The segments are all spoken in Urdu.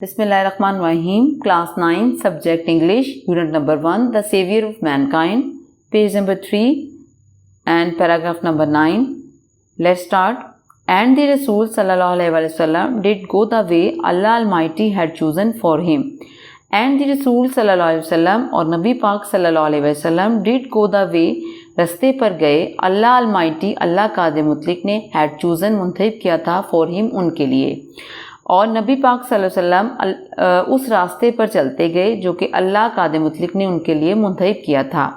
Bismillahirrahmanirrahim. Class 9, Subject English, Unit number 1, The Savior of Mankind, page number 3 and paragraph number 9. Let's start. And the Rasul sallallahu alaihi wasallam did go the way Allah Almighty had chosen for him. And the Rasul sallallahu alaihi wasallam اور نبی پاک صلی اللہ علیہ وسلم did go the way رستے پر گئے اللہ Almighty اللہ قادر مطلق نے had chosen منتخب کیا تھا for him ان کے لیے. اور نبی پاک صلی اللہ علیہ وسلم اس راستے پر چلتے گئے جو کہ اللہ قادر مطلق نے ان کے لیے منتخب کیا تھا.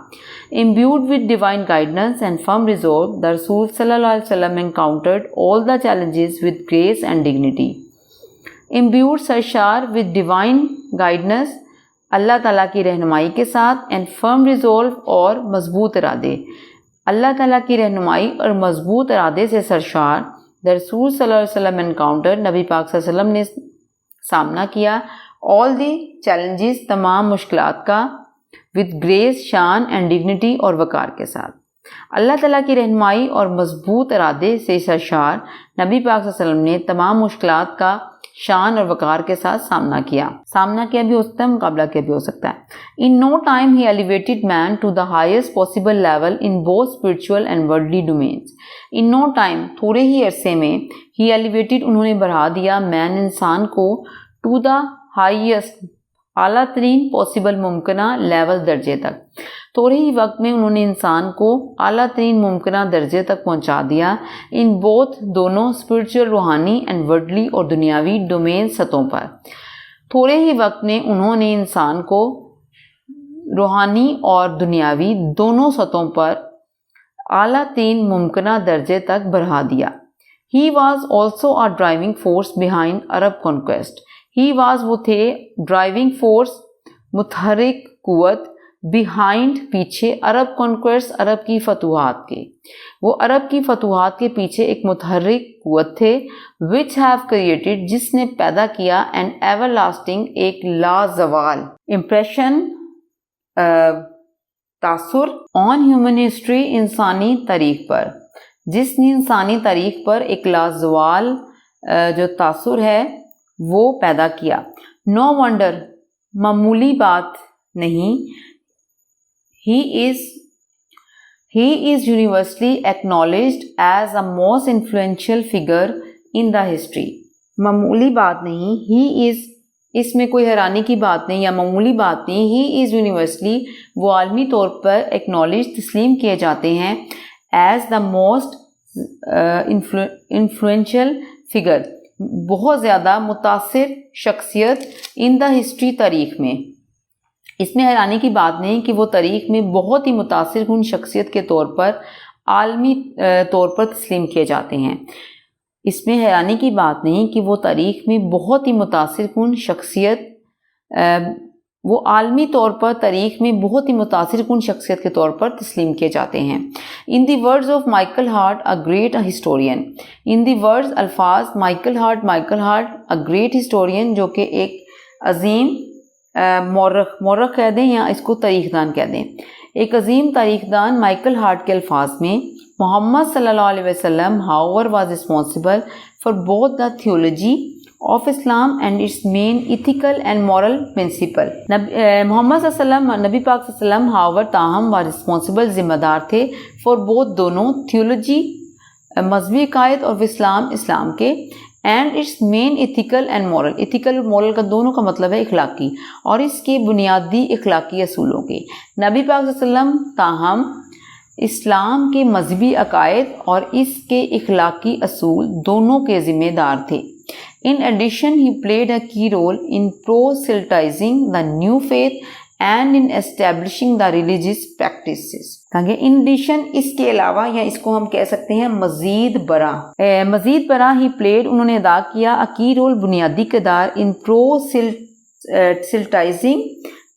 Imbued with divine guidance and firm resolve, the Rasul sallallahu alaihi wasallam encountered all the challenges with grace and dignity. Imbued سرشار with divine guidance, اللہ تعالیٰ کی رہنمائی کے ساتھ and firm resolve اور مضبوط ارادے. اللہ تعالیٰ کی رہنمائی اور مضبوط ارادے سے سرشار The Rasul صلی اللہ علیہ وسلم encountered, نبی پاک صلی اللہ علیہ وسلم نے سامنا کیا all the challenges تمام مشکلات کا with grace, شان and dignity اور وقار کے ساتھ. اللہ تعالیٰ کی رہنمائی اور مضبوط ارادے سے سرشار نبی پاک صلی اللہ علیہ وسلم نے تمام مشکلات کا شان اور وقار کے ساتھ سامنا کیا بھی ہو سکتا ہے, مقابلہ کیا بھی ہو سکتا ہے. In no time he elevated man to the highest possible level in both spiritual and worldly domains. In no time تھوڑے ہی عرصے میں he elevated انہوں نے بڑھا دیا man انسان کو to the highest اعلیٰ ترین possible ممکنہ لیول درجے تک. تھوڑے ہی وقت میں انہوں نے انسان کو اعلیٰ ترین ممکنہ درجے تک پہنچا دیا ان بوتھ دونوں اسپرچل روحانی اینڈ ورڈلی اور دنیاوی ڈومین سطحوں پر. تھوڑے ہی وقت میں انہوں نے انسان کو روحانی اور دنیاوی دونوں سطحوں پر اعلیٰ ترین ممکنہ درجے تک بڑھا دیا. He was also a driving force behind Arab conquest. He was وہ تھے ڈرائیونگ فورس متحرک قوت بیہائنڈ پیچھے عرب کانکویسٹ عرب کی فتوحات کے. وہ عرب کی فتوحات کے پیچھے ایک متحرک قوت تھے which have created جس نے پیدا کیا an everlasting ایک لازوال impression تاثر on human history انسانی تاریخ پر, جس نے انسانی تاریخ پر ایک لازوال جو تاثر ہے وہ پیدا کیا. No wonder معمولی بات نہیں he is universally acknowledged as a most influential figure in the history. معمولی بات نہیں he is اس میں کوئی حیرانی کی بات نہیں یا معمولی بات نہیں. he is universally وہ عالمی طور پر acknowledged تسلیم کیے جاتے ہیں as the most influential figure بہت زیادہ متاثر شخصیت in the history تاریخ میں. اس میں حیرانی کی بات نہیں کہ وہ تاریخ میں بہت ہی متاثر کن شخصیت کے طور پر عالمی طور پر تسلیم کیے جاتے ہیں. اس میں حیرانی کی بات نہیں کہ وہ تاریخ میں بہت ہی متاثر کن شخصیت وہ عالمی طور پر تاریخ میں بہت ہی متاثر کن شخصیت کے طور پر تسلیم کیے جاتے ہیں. In the words of Michael Hart, a great historian. In the words الفاظ Michael Hart, a great historian جو کہ ایک عظیم مورخ کہہ دیں یا اس کو تاریخ دان کہہ دیں. ایک عظیم تاریخ دان مائیکل ہارٹ کے الفاظ میں محمد صلی اللہ علیہ وسلم however was responsible for both the theology of Islam and its main ethical and moral principle. محمد صلی اللہ علیہ وسلم نبی پاک صلی اللہ علیہ وسلم however تاہم was responsible ذمہ دار تھے for both دونوں theology مذہبی عقائد اور اسلام کے and its main ethical and moral. ethical اور moral کا دونوں کا مطلب ہے اخلاقی اور اس کے بنیادی اخلاقی اصولوں کے. نبی پاک صلی اللہ علیہ وسلم تاہم اسلام کے مذہبی عقائد اور اس کے اخلاقی اصول دونوں کے ذمہ دار تھے. In addition, he played a key role in proselytizing the new faith and in establishing the religious practices. کہ in addition اس کے علاوہ یا اس کو ہم کہہ سکتے ہیں مزید برآں he played انہوں نے ادا کیا a key role بنیادی کردار in proselytizing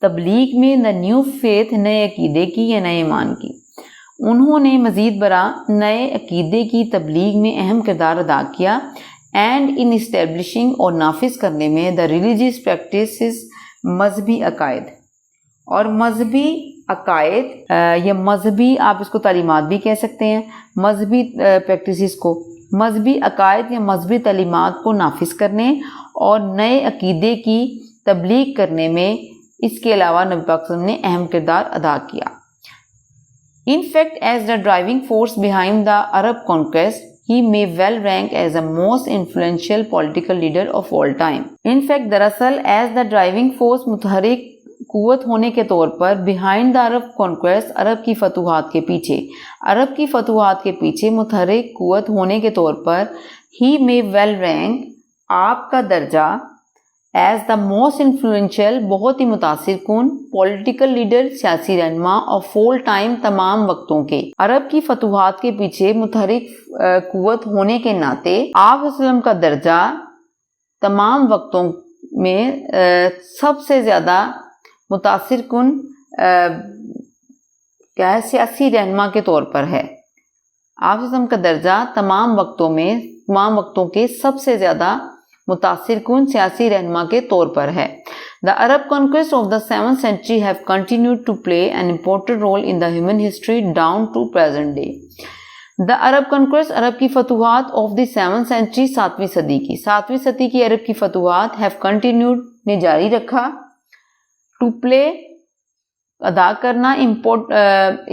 تبلیغ میں the new faith نئے عقیدے کی یا نئے ایمان کی. انہوں نے مزید برآں نئے عقیدے کی تبلیغ میں اہم کردار ادا کیا and in establishing اور نافذ کرنے میں the religious practices مذہبی عقائد. اور مذہبی عقائد یا مذہبی آپ اس کو تعلیمات بھی کہہ سکتے ہیں, مذہبی پریکٹسز کو مذہبی عقائد یا مذہبی تعلیمات کو نافذ کرنے اور نئے عقیدے کی تبلیغ کرنے میں اس کے علاوہ نبی پاک صلی اللہ علیہ وسلم نے اہم کردار ادا کیا. In fact, as the driving force behind the Arab conquest, he may well rank as the most influential political leader of all time. In fact, دراصل as the driving force متحرک قوت ہونے کے طور پر behind the Arab conquest عرب کی فتوحات کے پیچھے متحرک قوت ہونے کے طور پر he may well rank آپ کا درجہ as the most influential بہت ہی متاثر کن political leader سیاسی رہنما of all time تمام وقتوں کے. عرب کی فتوحات کے پیچھے متحرک قوت ہونے کے ناطے آپ صلی اللہ علیہ وسلم کا درجہ تمام وقتوں میں سب سے زیادہ متاثر کن سیاسی رہنما کے طور پر ہے. آپ صلی اللہ علیہ وسلم کا درجہ تمام وقتوں کے سب سے زیادہ متاثر کن سیاسی رہنما کے طور پر ہے. The Arab conquest of the 7th century have continued to play an important role in the human history down to present day. The Arab conquest عرب کی فتوحات of the 7th century 7ویں صدی کی عرب کی فتوحات have continued نے جاری رکھا to play ادا کرنا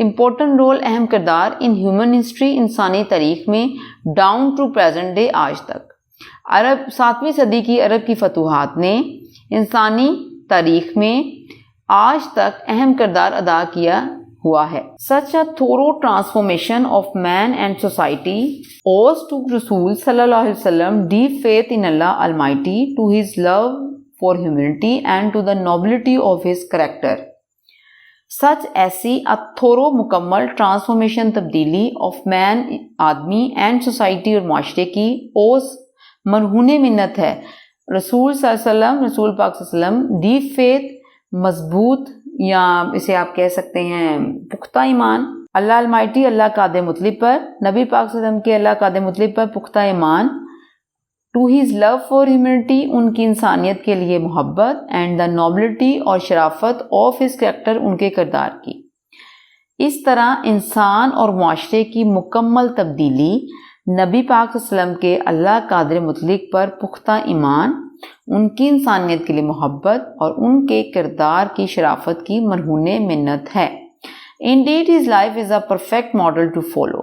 important role اہم کردار in human history انسانی تاریخ میں down to present day آج تک. 7ویں صدی کی عرب کی فتوحات نے انسانی تاریخ میں آج تک اہم کردار ادا کیا ہوا ہے. Such a thorough transformation of man and society owes to Rasul sallallahu alaihi wasallam deep faith in Allah Almighty, to his love for humanity and to the nobility of his character. سچ ایسی thorough مکمل ٹرانسفارمیشن تبدیلی آف مین آدمی اینڈ سوسائٹی اور معاشرے کی اوس مرہون منت ہے. رسول صلی اللہ علیہ وسلم رسول پاک صلی اللہ علیہ وسلم ڈیپ فیتھ مضبوط یا اسے آپ کہہ سکتے ہیں پختہ ایمان اللہ المائٹی اللہ قادر مطلب پر نبی پاک صلی اللہ علیہ وسلم کے اللہ قادر مطلب پر پختہ ایمان to his love for humanity ان کی انسانیت کے لیے محبت اینڈ دا نوبلٹی اور شرافت آف ہز کریکٹر ان کے کردار کی. اس طرح انسان اور معاشرے کی مکمل تبدیلی نبی پاک صلی اللہ علیہ وسلم کے اللہ قادر مطلق پر پختہ ایمان ان کی انسانیت کے لیے محبت اور ان کے کردار کی شرافت کی مرہون منت ہے. Indeed, his life is a perfect model to follow.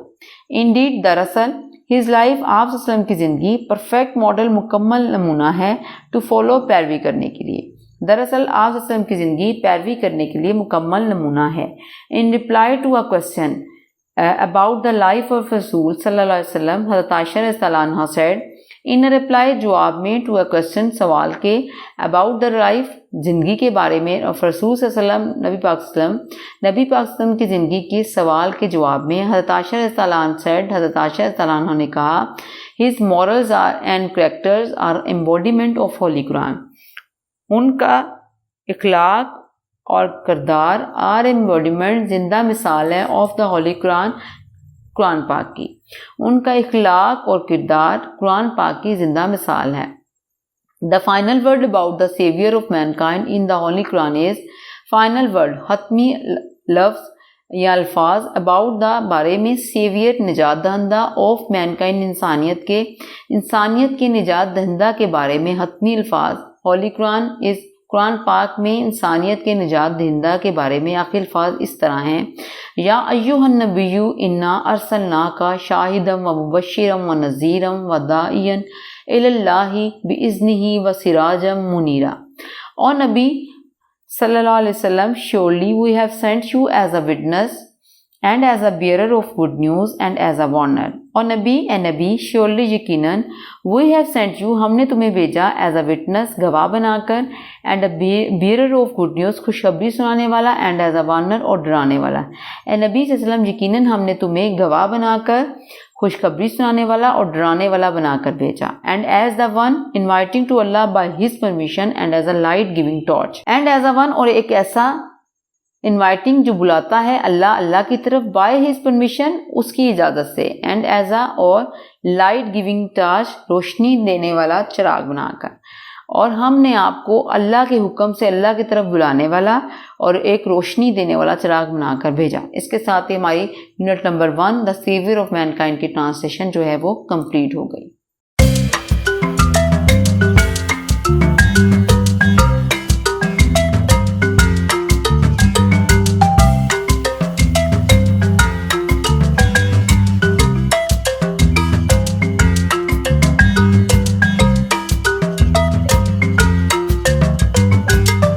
Indeed, دراصل his life آپ صلی اللہ علیہ وسلم کی زندگی پرفیکٹ ماڈل مکمل نمونہ ہے to follow پیروی کرنے کے لیے. دراصل آپ صلی اللہ علیہ وسلم کی زندگی پیروی کرنے کے لیے مکمل نمونہ ہے. In reply to a question about the life of Rasul صلی اللہ علیہ وسلم حضرت عائشہ رضی اللہ عنہا said in a reply جواب میں to a question سوال کے about the life زندگی کے بارے میں of رسول صلی اللہ علیہ وسلم نبی پاک صلی اللہ علیہ وسلم کی زندگی کے سوال کے جواب میں حضرت عائشہ رضی اللہ عنہا said حضرت عائشہ رضی اللہ عنہا نے کہا his morals are and characters are embodiment of Holy Quran. ان کا اخلاق اور کردار آر ایمبوڈیمنٹ زندہ مثال ہے آف دا ہولی قرآن قرآن پاک کی. ان کا اخلاق اور کردار قرآن پاک کی زندہ مثال ہے. The final word about the saviour of mankind in the holy Quran is final word حتمی لفظ یا الفاظ اباؤٹ دا بارے میں سیویئر نجات دہندہ آف مین کائنڈ انسانیت کے نجات دہندہ کے بارے میں حتمی الفاظ ہولی قرآن از قرآن پاک میں انسانیت کے نجات دہندہ کے بارے میں آخری الفاظ اس طرح ہیں یا ایھا النبی انا ارسلناک شاہدا و مبشرا و نذیرا و داعیا الی اللہ باذنہ و سراجا منیرا. اور نبی صلی اللہ علیہ وسلم surely we have sent you as a witness and as a bearer of good news and as a warner. اور نبی surely یقیناً we have sent you ہم نے تمہیں بھیجا as a witness گواہ بنا کر and a bearer of good news خوشخبری سنانے والا and as a warner اور ڈرانے والا. اے نبی صلی اللہ علیہ وسلم یقیناً ہم نے تمہیں گواہ بنا کر خوشخبری سنانے والا اور ڈرانے والا بنا کر بھیجا and as the one inviting to Allah by his permission and as a light giving torch. and as a one اور ایک ایسا انوائٹنگ جو بلاتا ہے اللہ کی طرف بائی ہز پرمیشن اس کی اجازت سے اینڈ ایز اے اور لائٹ گیونگ ٹارچ روشنی دینے والا چراغ بنا کر. اور ہم نے آپ کو اللہ کے حکم سے اللہ کی طرف بلانے والا اور ایک روشنی دینے والا چراغ بنا کر بھیجا۔ اس کے ساتھ ہی ہماری unit number 1 the saviour of mankind کی ٹرانسلیشن جو ہے وہ کمپلیٹ ہو گئی۔